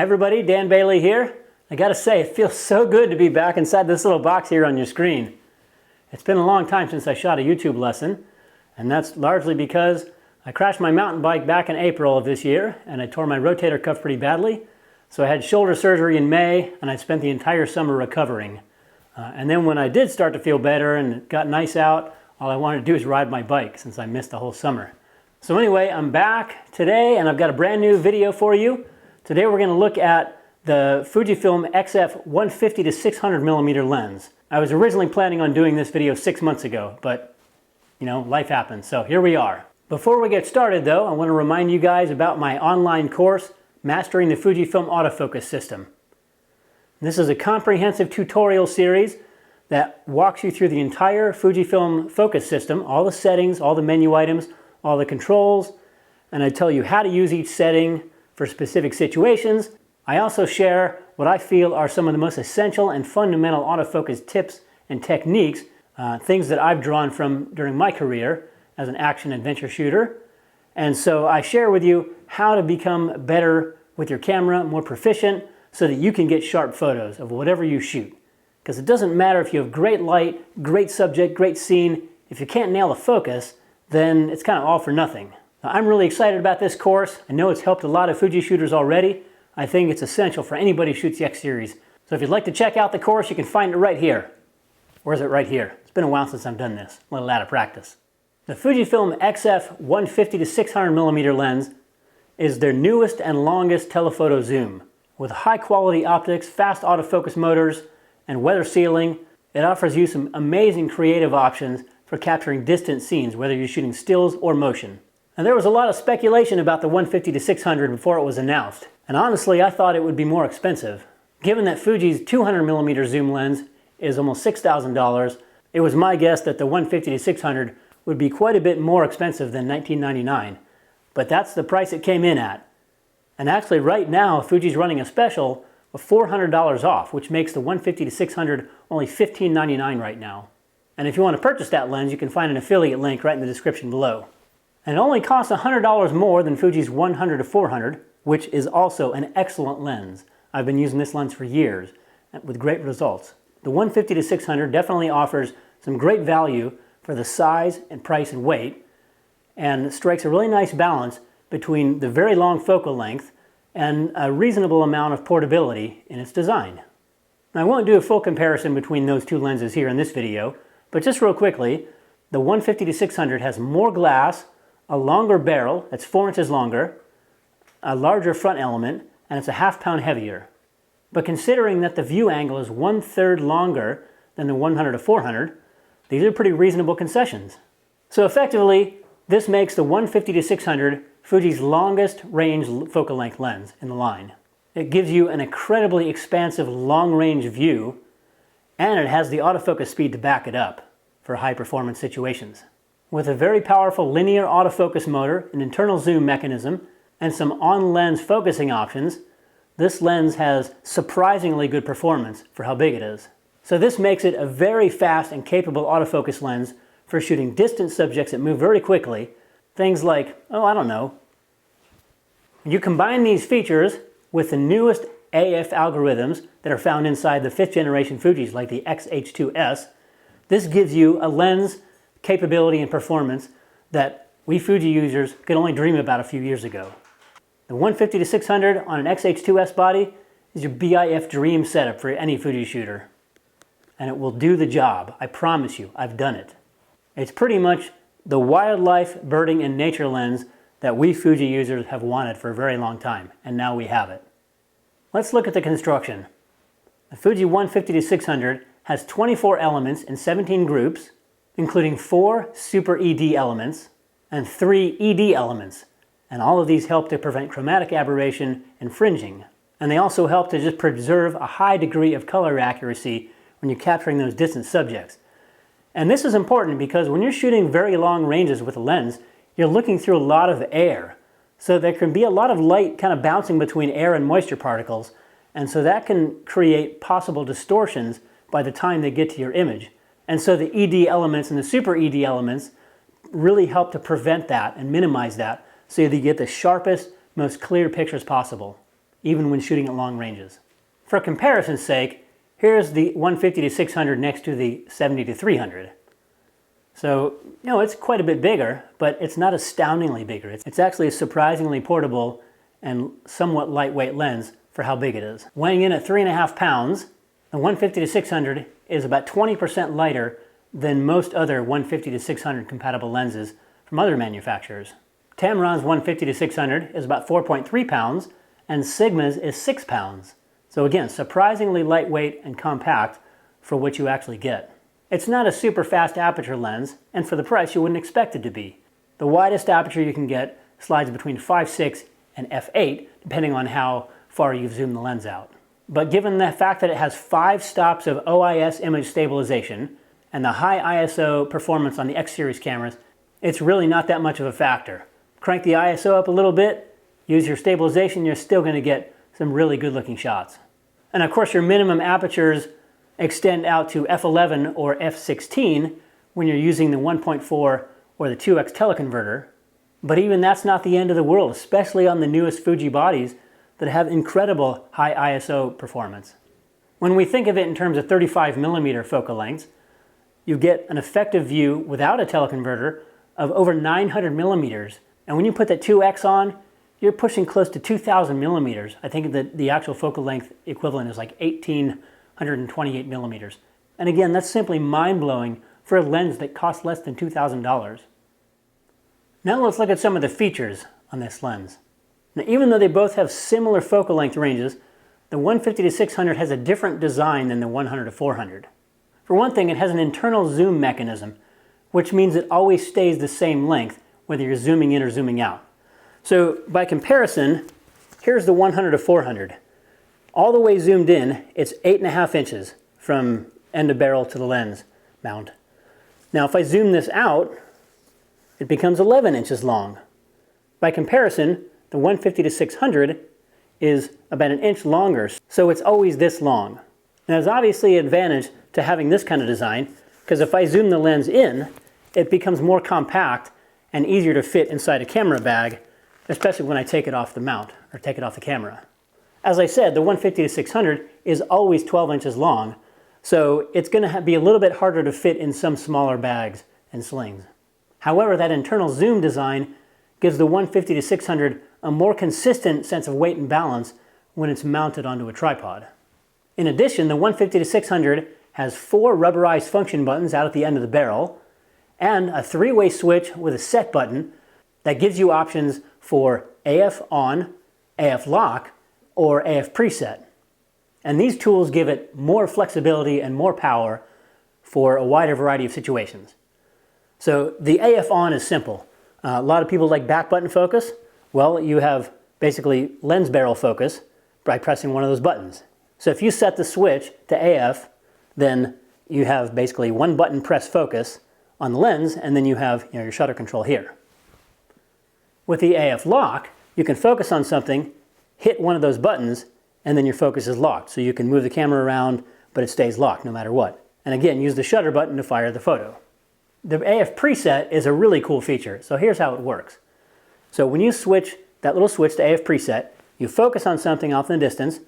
Hi everybody, Dan Bailey here. I gotta say, it feels so good to be back inside this little box here on your screen. It's been a long time since I shot a YouTube lesson, and that's largely because I crashed my mountain bike back in April of this year, and I tore my rotator cuff pretty badly. So I had shoulder surgery in May, and I spent the entire summer recovering. And then when I did start to feel better and it got nice out, all I wanted to do is ride my bike since I missed the whole summer. So anyway, I'm back today and I've got a brand new video for you. Today we're going to look at the Fujifilm XF150-600mm lens. I was originally planning on doing this video 6 months ago, but you know, life happens, so here we are. Before we get started though, I want to remind you guys about my online course, Mastering the Fujifilm Autofocus System. This is a comprehensive tutorial series that walks you through the entire Fujifilm focus system, all the settings, all the menu items, all the controls, and I tell you how to use each setting for specific situations. I also share what I feel are some of the most essential and fundamental autofocus tips and techniques, things that I've drawn from during my career as an action adventure shooter. And so I share with you how to become better with your camera, more proficient, so that you can get sharp photos of whatever you shoot. Because it doesn't matter if you have great light, great subject, great scene, if you can't nail the focus, then it's kind of all for nothing. Now, I'm really excited about this course. I know it's helped a lot of Fuji shooters already. I think it's essential for anybody who shoots the X series. So if you'd like to check out the course, you can find it right here. Or is it right here? It's been a while since I've done this. A little out of practice. The Fujifilm XF150-600mm lens is their newest and longest telephoto zoom. With high quality optics, fast autofocus motors, and weather sealing, it offers you some amazing creative options for capturing distant scenes, whether you're shooting stills or motion. And there was a lot of speculation about the 150-600 before it was announced, and honestly I thought it would be more expensive. Given that Fuji's 200mm zoom lens is almost $6,000, it was my guess that the 150-600 would be quite a bit more expensive than $1999, but that's the price it came in at. And actually right now Fuji's running a special of $400 off, which makes the 150-600 only $15.99 right now. And if you want to purchase that lens, you can find an affiliate link right in the description below. And it only costs $100 more than Fuji's 100-400, which is also an excellent lens. I've been using this lens for years with great results. The 150-600 definitely offers some great value for the size and price and weight, and strikes a really nice balance between the very long focal length and a reasonable amount of portability in its design. Now, I won't do a full comparison between those two lenses here in this video, but just real quickly, the 150-600 has more glass, a longer barrel that's 4 inches longer, a larger front element, and it's a half-pound heavier. But considering that the view angle is 1/3 longer than the 100-400, these are pretty reasonable concessions. So effectively, this makes the 150-600 Fuji's longest range focal length lens in the line. It gives you an incredibly expansive long-range view, and it has the autofocus speed to back it up for high-performance situations. With a very powerful linear autofocus motor, an internal zoom mechanism, and some on-lens focusing options, this lens has surprisingly good performance for how big it is. So this makes it a very fast and capable autofocus lens for shooting distant subjects that move very quickly. Things like, oh, I don't know. You combine these features with the newest AF algorithms that are found inside the 5th generation Fujis, like the XH2S. This gives you a lens capability and performance that we Fuji users could only dream about a few years ago. The 150-600 on an XH2S body is your BIF dream setup for any Fuji shooter. And it will do the job. I promise you, I've done it. It's pretty much the wildlife, birding, and nature lens that we Fuji users have wanted for a very long time, and now we have it. Let's look at the construction. The Fuji 150-600 has 24 elements in 17 groups, including 4 Super ED elements and 3 ED elements, and all of these help to prevent chromatic aberration and fringing. And they also help to just preserve a high degree of color accuracy when you're capturing those distant subjects. And this is important because when you're shooting very long ranges with a lens, you're looking through a lot of air. So there can be a lot of light kind of bouncing between air and moisture particles, and so that can create possible distortions by the time they get to your image. And so the ED elements and the Super ED elements really help to prevent that and minimize that so that you get the sharpest, most clear pictures possible. even when shooting at long ranges. For comparison's sake, here's the 150-600 next to the 70-300. So, it's quite a bit bigger, but it's not astoundingly bigger. It's actually a surprisingly portable and somewhat lightweight lens for how big it is. Weighing in at 3.5 pounds, the 150-600 is about 20% lighter than most other 150-600 compatible lenses from other manufacturers. Tamron's 150-600 is about 4.3 pounds, and Sigma's is 6 pounds. So again, surprisingly lightweight and compact for what you actually get. It's not a super fast aperture lens, and for the price you wouldn't expect it to be. The widest aperture you can get slides between 5.6 and f8, depending on how far you've zoomed the lens out. But given the fact that it has 5 stops of OIS image stabilization and the high ISO performance on the X series cameras, it's really not that much of a factor. Crank the ISO up a little bit, use your stabilization, you're still going to get some really good looking shots. And of course your minimum apertures extend out to f11 or f16 when you're using the 1.4 or the 2x teleconverter. But even that's not the end of the world, especially on the newest Fuji bodies that have incredible high ISO performance. When we think of it in terms of 35mm focal lengths, you get an effective view without a teleconverter of over 900 millimeters. And when you put that 2x on, you're pushing close to 2,000 millimeters. I think that the actual focal length equivalent is like 1,828 millimeters. And again, that's simply mind-blowing for a lens that costs less than $2,000. Now let's look at some of the features on this lens. Now, even though they both have similar focal length ranges, the 150-600 has a different design than the 100-400. For one thing, it has an internal zoom mechanism, which means it always stays the same length, whether you're zooming in or zooming out. So by comparison, here's the 100-400. All the way zoomed in, it's 8.5 inches from end of barrel to the lens mount. Now if I zoom this out, it becomes 11 inches long. By comparison, the 150-600 is about 1 inch longer, so it's always this long. And there's obviously an advantage to having this kind of design, because if I zoom the lens in, it becomes more compact and easier to fit inside a camera bag, especially when I take it off the mount or take it off the camera. As I said, the 150-600 is always 12 inches long, so it's going to be a little bit harder to fit in some smaller bags and slings. However, that internal zoom design gives the 150-600 a more consistent sense of weight and balance when it's mounted onto a tripod. In addition, the 150-600 has 4 rubberized function buttons out at the end of the barrel and a 3-way switch with a set button that gives you options for AF on, AF lock, or AF preset. And these tools give it more flexibility and more power for a wider variety of situations. So the AF on is simple. A lot of people like back button focus. Well, you have basically lens barrel focus by pressing one of those buttons. So if you set the switch to AF, then you have basically one button press focus on the lens, and then you have your shutter control here. With the AF lock, you can focus on something, hit one of those buttons, and then your focus is locked. So you can move the camera around, but it stays locked no matter what. And again, use the shutter button to fire the photo. The AF preset is a really cool feature. So here's how it works. So when you switch that little switch to AF preset, you focus on something off in the distance,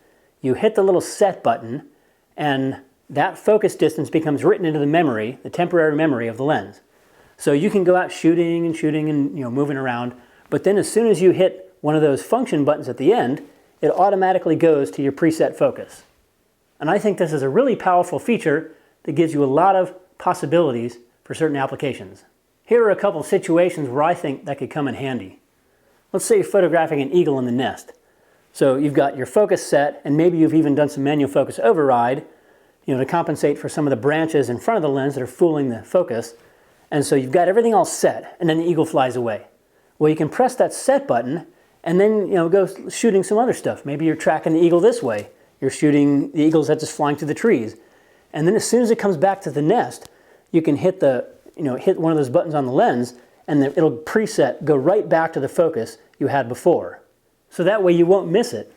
you hit the little set button, and that focus distance becomes written into the memory, the temporary memory of the lens. So you can go out shooting and moving around, but then as soon as you hit one of those function buttons at the end, it automatically goes to your preset focus. And I think this is a really powerful feature that gives you a lot of possibilities for certain applications. Here are a couple situations where I think that could come in handy. Let's say you're photographing an eagle in the nest. So you've got your focus set, and maybe you've even done some manual focus override, to compensate for some of the branches in front of the lens that are fooling the focus. And so you've got everything all set, and then the eagle flies away. Well, you can press that set button and then go shooting some other stuff. Maybe you're tracking the eagle this way. You're shooting the eagles that's just flying through the trees. And then as soon as it comes back to the nest, you can hit hit one of those buttons on the lens, and then it'll preset go right back to the focus you had before. So that way you won't miss it.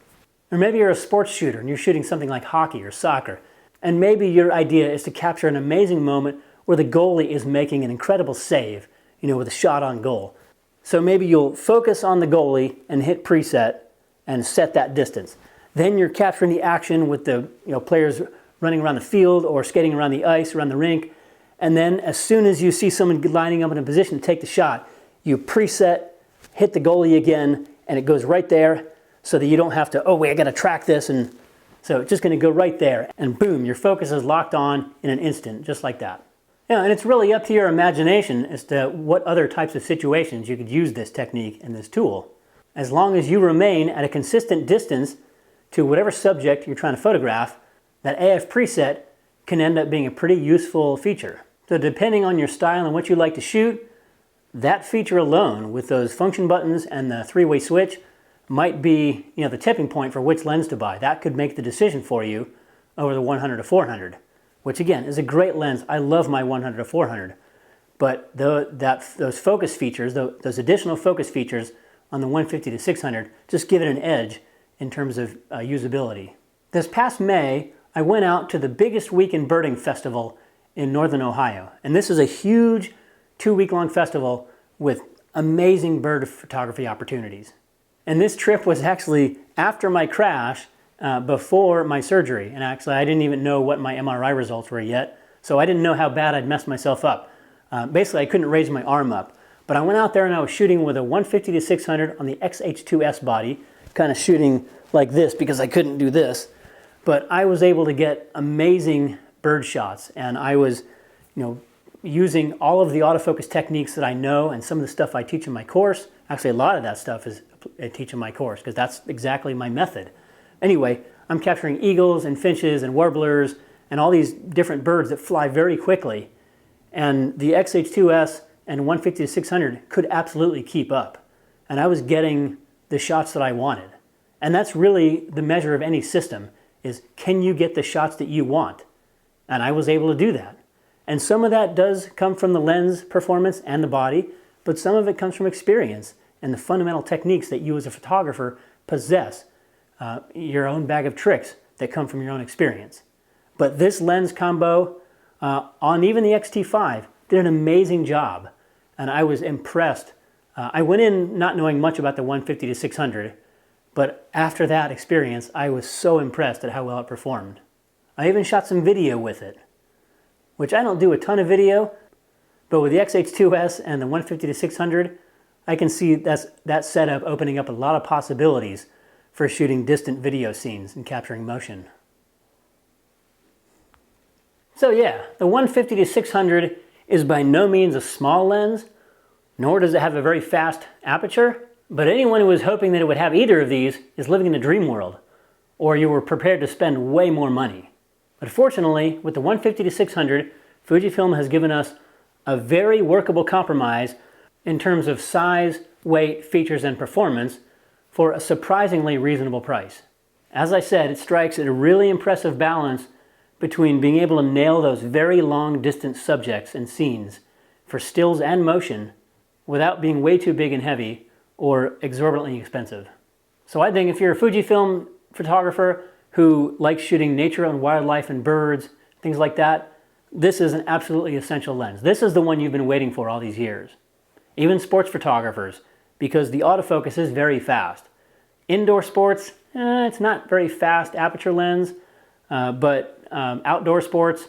Or maybe you're a sports shooter and you're shooting something like hockey or soccer, and maybe your idea is to capture an amazing moment where the goalie is making an incredible save, with a shot on goal. So maybe you'll focus on the goalie and hit preset and set that distance. Then you're capturing the action with the players running around the field or skating around the ice, around the rink. And then as soon as you see someone lining up in a position to take the shot, you preset, hit the goalie again, and it goes right there so that you don't have to, oh wait, I gotta track this. And so it's just gonna go right there. And boom, your focus is locked on in an instant, just like that. And it's really up to your imagination as to what other types of situations you could use this technique and this tool. As long as you remain at a consistent distance to whatever subject you're trying to photograph, that AF preset can end up being a pretty useful feature. So depending on your style and what you like to shoot, that feature alone with those function buttons and the three-way switch might be the tipping point for which lens to buy. That could make the decision for you over the 100-400, which again is a great lens. I love my 100-400, but those focus features, those additional focus features on the 150-600 just give it an edge in terms of usability. This past May, I went out to the biggest weekend birding festival in northern Ohio. And this is a huge 2-week-long festival with amazing bird photography opportunities. And this trip was actually after my crash, before my surgery. And actually, I didn't even know what my MRI results were yet. So I didn't know how bad I'd messed myself up. Basically, I couldn't raise my arm up. But I went out there and I was shooting with a 150-600 on the XH2S body, kind of shooting like this because I couldn't do this. But I was able to get amazing bird shots, and I was, using all of the autofocus techniques that I know and some of the stuff I teach in my course. Actually, a lot of that stuff is I teach in my course because that's exactly my method. Anyway, I'm capturing eagles and finches and warblers and all these different birds that fly very quickly. And the XH2S and 150-600 could absolutely keep up. And I was getting the shots that I wanted. And that's really the measure of any system, is can you get the shots that you want? And I was able to do that. And some of that does come from the lens performance and the body, but some of it comes from experience and the fundamental techniques that you as a photographer possess, your own bag of tricks that come from your own experience. But this lens combo on even the X-T5 did an amazing job, and I was impressed. I went in not knowing much about the 150-600, but after that experience, I was so impressed at how well it performed. I even shot some video with it, which I don't do a ton of video, but with the XH2S and the 150-600, I can see that setup opening up a lot of possibilities for shooting distant video scenes and capturing motion. So yeah, the 150-600 is by no means a small lens, nor does it have a very fast aperture, but anyone who was hoping that it would have either of these is living in a dream world, or you were prepared to spend way more money. But fortunately, with the 150-600, Fujifilm has given us a very workable compromise in terms of size, weight, features, and performance for a surprisingly reasonable price. As I said, it strikes at a really impressive balance between being able to nail those very long distance subjects and scenes for stills and motion without being way too big and heavy or exorbitantly expensive. So I think if you're a Fujifilm photographer who likes shooting nature and wildlife and birds, things like that, this is an absolutely essential lens. This is the one you've been waiting for all these years. Even sports photographers, because the autofocus is very fast. Indoor sports, it's not very fast aperture lens, but outdoor sports,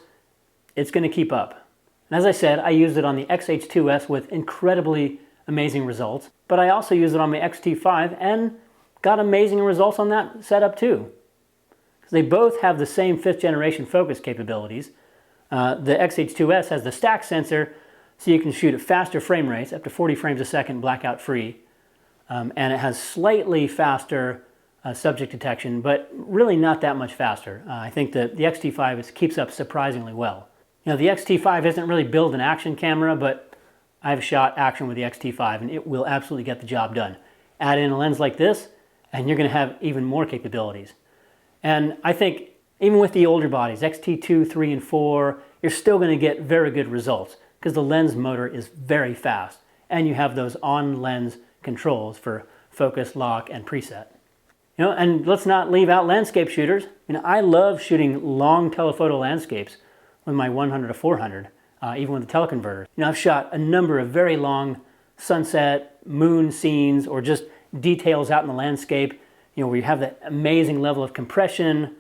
it's going to keep up. And as I said, I used it on the XH2S with incredibly amazing results, but I also used it on my X-T5 and got amazing results on that setup too. They both have the same 5th generation focus capabilities. The XH2S has the stack sensor, so you can shoot at faster frame rates, up to 40 frames a second, blackout free. And it has slightly faster subject detection, but really not that much faster. I think that the X-T5 keeps up surprisingly well. The X-T5 isn't really built an action camera, but I've shot action with the X-T5 and it will absolutely get the job done. Add in a lens like this, and you're going to have even more capabilities. And I think even with the older bodies, X-T2, 3, and 4, you're still going to get very good results because the lens motor is very fast and you have those on-lens controls for focus, lock, and preset. And let's not leave out landscape shooters. I love shooting long telephoto landscapes with my 100-400, even with the teleconverter. I've shot a number of very long sunset, moon scenes, or just details out in the landscape, where you have that amazing level of compression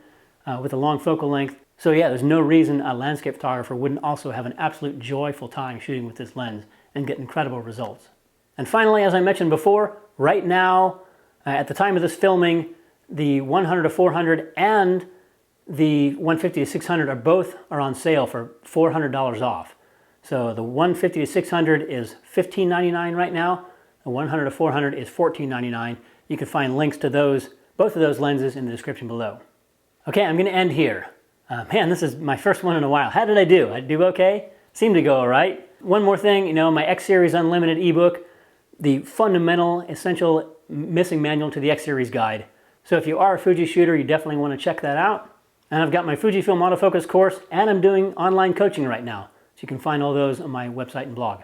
with a long focal length. So yeah, there's no reason a landscape photographer wouldn't also have an absolute joyful time shooting with this lens and get incredible results. And finally, as I mentioned before, right now, at the time of this filming, the 100-400 and the 150-600 are on sale for $400 off. So the 150-600 is $15.99 right now. The 100-400 is $14.99. You can find links to both of those lenses in the description below. Okay, I'm going to end here. Man, this is my first one in a while. How did I do? I do okay? Seemed to go all right. One more thing, my X Series Unlimited ebook, the fundamental, essential missing manual to the X Series guide. So if you are a Fuji shooter, you definitely want to check that out. And I've got my Fujifilm autofocus course, and I'm doing online coaching right now. So you can find all those on my website and blog.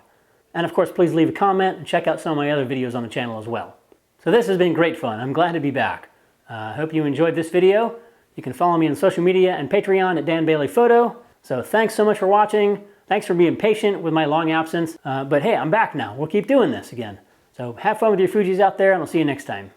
And of course, please leave a comment and check out some of my other videos on the channel as well. So this has been great fun. I'm glad to be back. I hope you enjoyed this video. You can follow me on social media and Patreon at Dan Bailey Photo. So thanks so much for watching. Thanks for being patient with my long absence. But hey, I'm back now. We'll keep doing this again. So have fun with your Fujis out there, and I'll see you next time.